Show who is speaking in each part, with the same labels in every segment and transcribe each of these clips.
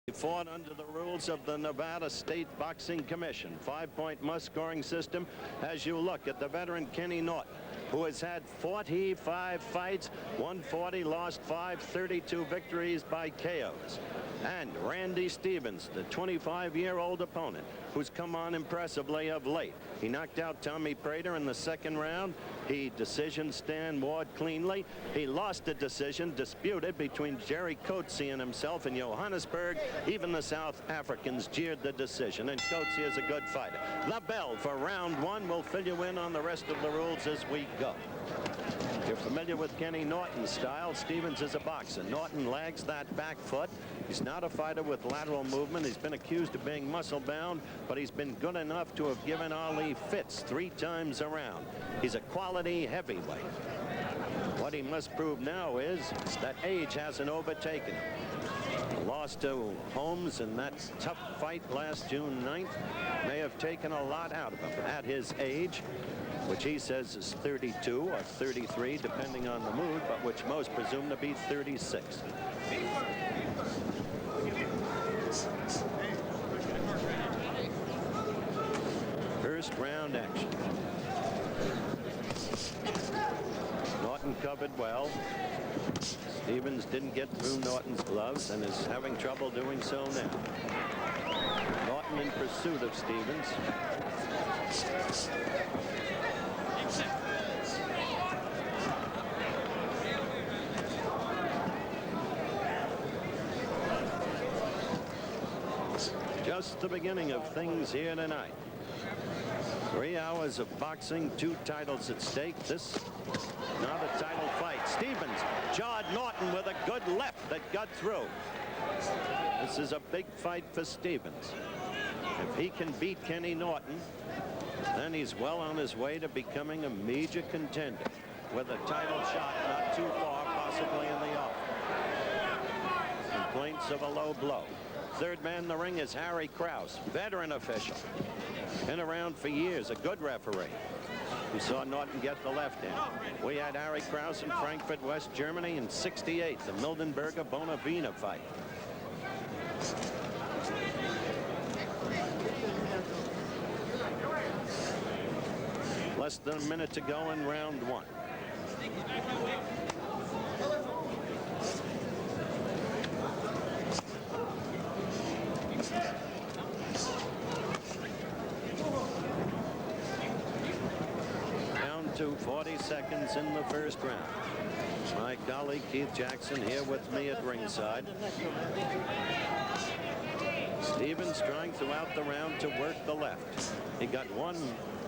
Speaker 1: He fought under the rules of the Nevada State Boxing Commission. 5-point must-scoring system. As you look at the veteran Kenny Norton, who has had 45 fights, won 40, lost 5, 32 victories by KOs. And Randy Stevens, the 25-year-old opponent, who's come on impressively of late. He knocked out Tommy Prater in the second round. He decision Stan Ward cleanly. He lost a decision disputed between Jerry Coetzee and himself in Johannesburg. Even the South Africans jeered the decision, and Coetzee is a good fighter. The bell for round one. We'll fill you in on the rest of the rules as we go. You're familiar with Kenny Norton's style. Stevens is a boxer. Norton lags that back foot. He's not a fighter with lateral movement. He's been accused of being muscle-bound, but he's been good enough to have given Ali fits 3 times around. He's a quality heavyweight. What he must prove now is that age hasn't overtaken him. Lost to Holmes in that tough fight last June 9th may have taken a lot out of him at his age, which he says is 32 or 33, depending on the mood, but which most presume to be 36. First round action. Norton covered well. Stevens didn't get through Norton's gloves and is having trouble doing so now. Norton in pursuit of Stevens. Just the beginning of things here tonight. 3 hours of boxing, 2 titles at stake. This not a title fight. Stevens jawed Norton with a good left that got through. This is a big fight for Stevens. If he can beat Kenny Norton, then he's well on his way to becoming a major contender with a title shot not too far, possibly in the off. Complaints of a low blow. Third man in the ring is Harry Krause, veteran official. Been around for years, a good referee. We saw Norton get the left in. We had Harry Krause in Frankfurt, West Germany in '68, the Mildenberger-Bonavina fight. Less than a minute to go in round one. Down to 40 seconds in the first round. My colleague Keith Jackson here with me at ringside. Stevens trying throughout the round to work the left. He got one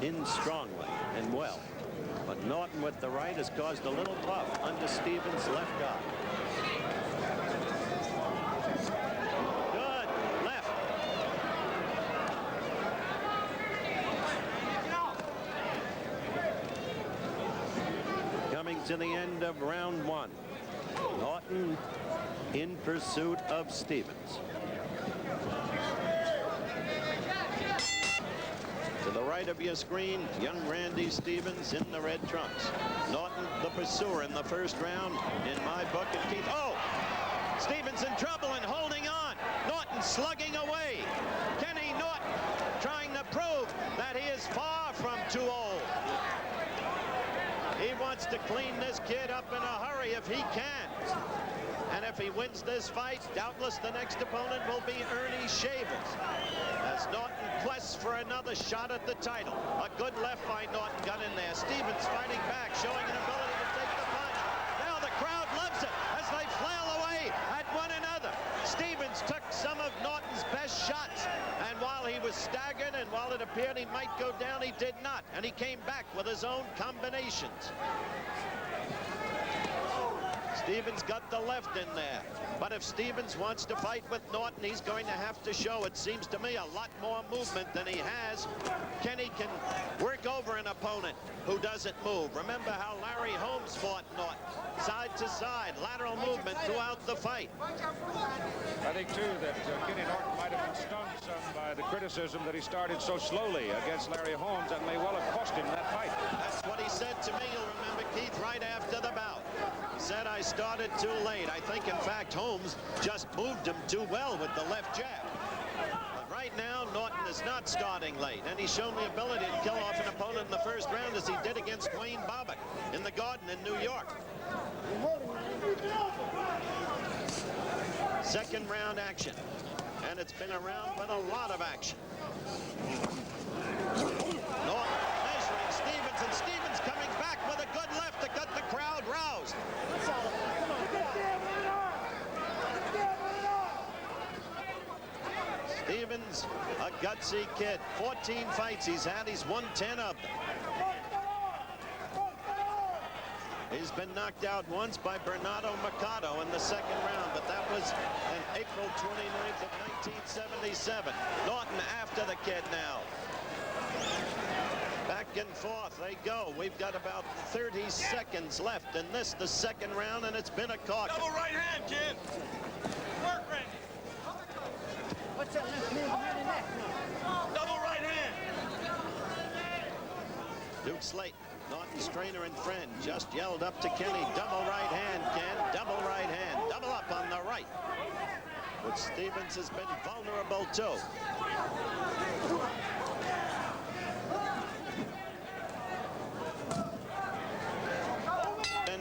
Speaker 1: in strongly and well, but Norton with the right has caused a little puff under Stevens' left eye. Good left. Coming to the end of round one. Norton in pursuit of Stevens. To the right of your screen, young Randy Stevens in the red trunks. Norton, the pursuer in the first round, in my book. And Keith, oh! Stevens in trouble and holding on. Norton slugging away. Kenny Norton trying to prove that he is far from too old. He wants to clean this kid up in a hurry if he can. And if he wins this fight, doubtless the next opponent will be Ernie Shavers. As Norton quests for another shot at the title. A good left by Norton got in there. Stevens fighting back, showing an ability to take the punch. Now the crowd loves it as they flail away at one another. Stevens took some of Norton's best shots, and while he was staggered and while it appeared he might go down, he did not, and he came back with his own combinations. Stevens got the left in there. But if Stevens wants to fight with Norton, he's going to have to show, it seems to me, a lot more movement than he has. Kenny can work over an opponent who doesn't move. Remember how Larry Holmes fought Norton. Side to side, lateral movement throughout the fight.
Speaker 2: I think, too, that Kenny Norton might have stung some by the criticism that he started so slowly against Larry Holmes and may well have cost him that fight.
Speaker 1: That's what he said to me, you'll remember, Keith, right after the bout. He said I started too late. I think, in fact, Holmes just moved him too well with the left jab. But right now, Norton is not starting late, and he's shown the ability to kill off an opponent in the first round as he did against Wayne Bobbitt in the Garden in New York. Second round action, and it's been a round with a lot of action. Norton measuring Stevens, and Stevens coming back with a good left to get the crowd roused. Stevens, a gutsy kid. 14 fights he's had. He's won 10 of them. He's been knocked out once by Bernardo Mercado in the second round, but that was on April 29th of 1977. Norton after the kid now. Back and forth they go. We've got about 30 seconds left in this, the second round, and it's been a caucus.
Speaker 3: Double right hand, kid. Work, Randy.
Speaker 4: What's that left hand behind the neck now?
Speaker 3: Double right hand.
Speaker 1: Duke Slayton, Norton's trainer and friend, just yelled up to Kenny, double right hand, Ken, double right hand, double up on the right, which Stevens has been vulnerable to.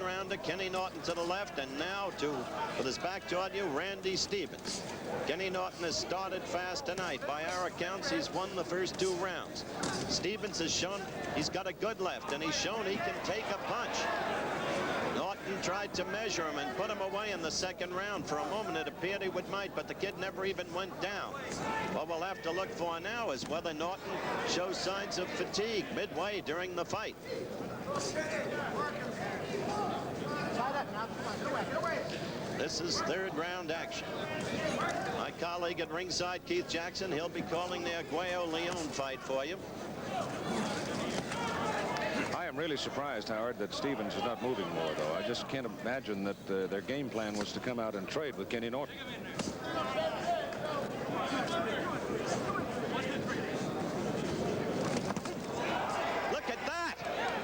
Speaker 1: Round to Kenny Norton to the left, and now with his back toward you, Randy Stevens. Kenny Norton has started fast tonight. By our accounts, he's won the first 2 rounds. Stevens has shown he's got a good left, and he's shown he can take a punch. Norton tried to measure him and put him away in the second round. For a moment, it appeared he might, but the kid never even went down. What we'll have to look for now is whether Norton shows signs of fatigue midway during the fight. This is third round action. My colleague at ringside, Keith Jackson, he'll be calling the Aguayo-Leon fight for you.
Speaker 2: I am really surprised, Howard, that Stevens is not moving more, though. I just can't imagine that their game plan was to come out and trade with Kenny Norton.
Speaker 1: Look at that.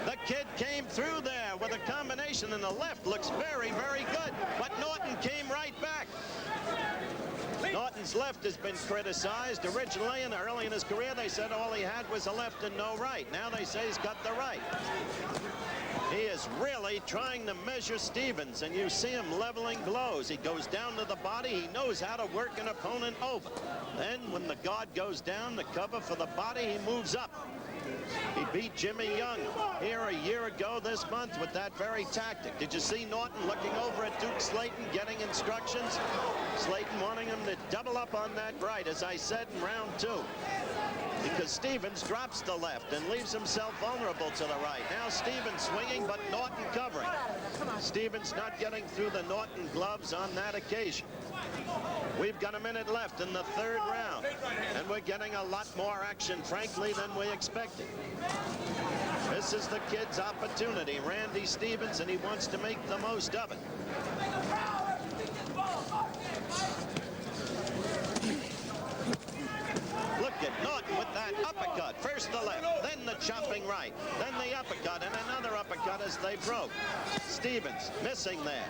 Speaker 1: The kid came through there with a combination, and the left looks very, very good. But Norton came right back. Norton's left has been criticized. Originally, and early in his career, they said all he had was a left and no right. Now they say he's got the right. He is really trying to measure Stevens, and you see him leveling blows. He goes down to the body. He knows how to work an opponent over. Then when the guard goes down, the cover for the body, he moves up. He beat Jimmy Young here a year ago this month with that very tactic. Did you see Norton looking over at Duke Slayton, getting instructions? Slayton wanting him to double up on that right, as I said in round 2. Because Stevens drops the left and leaves himself vulnerable to the right. Now Stevens swinging, but Norton covering. Stevens not getting through the Norton gloves on that occasion. We've got a minute left in the third round, and we're getting a lot more action, frankly, than we expected. This is the kid's opportunity, Randy Stevens, and he wants to make the most of it. Look at Norton with that uppercut. First the left, then the chopping right, then the uppercut, and another uppercut as they broke. Stevens missing there.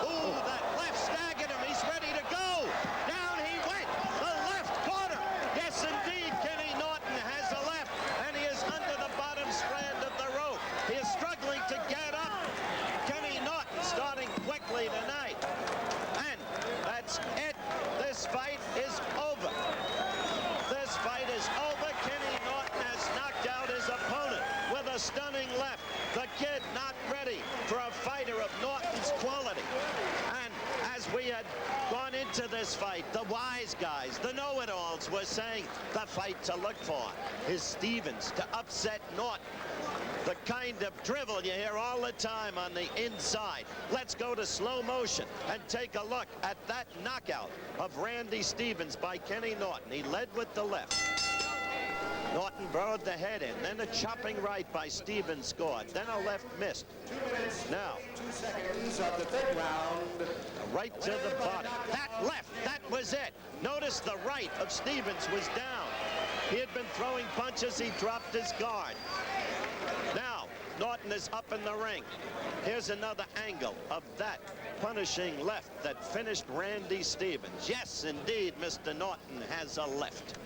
Speaker 1: Ooh, that left staggered him. He's ready to go. Down he went. The left corner. Yes, indeed, Kenny Norton has a left, and he is under the bottom strand of the rope. He is struggling to get up. Kenny Norton starting quickly tonight. And that's it. This fight is over. This fight is over. Kenny Norton has knocked out his opponent with a stunning left. The kid not ready for a fighter of Norton's quality. And as we had gone into this fight, the wise guys, the know-it-alls, were saying the fight to look for is Stevens to upset Norton. The kind of drivel you hear all the time on the inside. Let's go to slow motion and take a look at that knockout of Randy Stevens by Kenny Norton. He led with the left. Norton burrowed the head in. Then a chopping right by Stevens scored. Then a left missed. Now,
Speaker 5: 2 seconds of the third round.
Speaker 1: right to the body. That left, that was it. Notice the right of Stevens was down. He had been throwing punches. He dropped his guard. Now, Norton is up in the ring. Here's another angle of that punishing left that finished Randy Stevens. Yes, indeed, Mr. Norton has a left.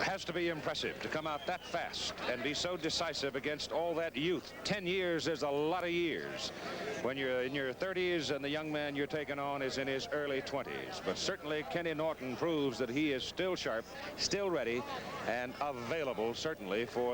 Speaker 2: Has to be impressive to come out that fast and be so decisive against all that youth. 10 years is a lot of years when you're in your 30s and the young man you're taking on is in his early 20s. But certainly Kenny Norton proves that he is still sharp, still ready, and available certainly for